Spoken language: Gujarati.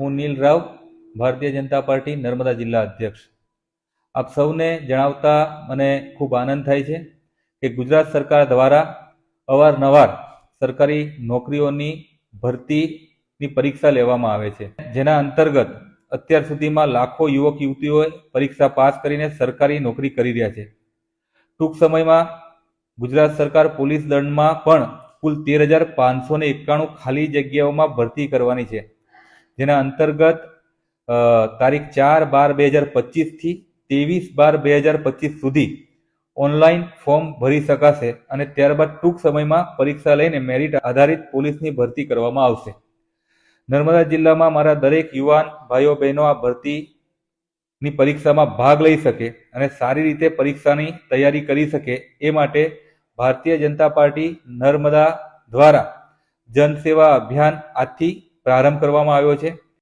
હું નીલ રાવ, ભારતીય જનતા પાર્ટી નર્મદા જિલ્લા અધ્યક્ષ. આપ સૌને જણાવતા મને ખૂબ આનંદ થાય છે કે ગુજરાત સરકાર દ્વારા અવારનવાર સરકારી નોકરીઓની ભરતીની પરીક્ષા લેવામાં આવે છે, જેના અંતર્ગત અત્યાર સુધીમાં લાખો યુવક યુવતીઓએ પરીક્ષા પાસ કરીને સરકારી નોકરી કરી રહ્યા છે. ટૂંક સમયમાં ગુજરાત સરકાર પોલીસ દળમાં પણ કુલ 13,591 ખાલી જગ્યાઓમાં ભરતી કરવાની છે, જેના અંતર્ગત તારીખ 4/12/2025 થી 23/12/2025 સુધી ઓનલાઈન ફોર્મ ભરી શકાશે અને ત્યારબાદ ટૂંક સમયમાં પરીક્ષા લઈને મેરિટ આધારિત પોલીસની ભરતી કરવામાં આવશે. નર્મદા જિલ્લામાં મારા દરેક યુવાન ભાઈઓ બહેનો આ ભરતીની પરીક્ષામાં ભાગ લઈ શકે અને સારી રીતે પરીક્ષાની તૈયારી કરી શકે એ માટે ભારતીય જનતા પાર્ટી નર્મદા દ્વારા જનસેવા અભિયાન આજથી પ્રારંભ કરવામાં આવ્યો છે.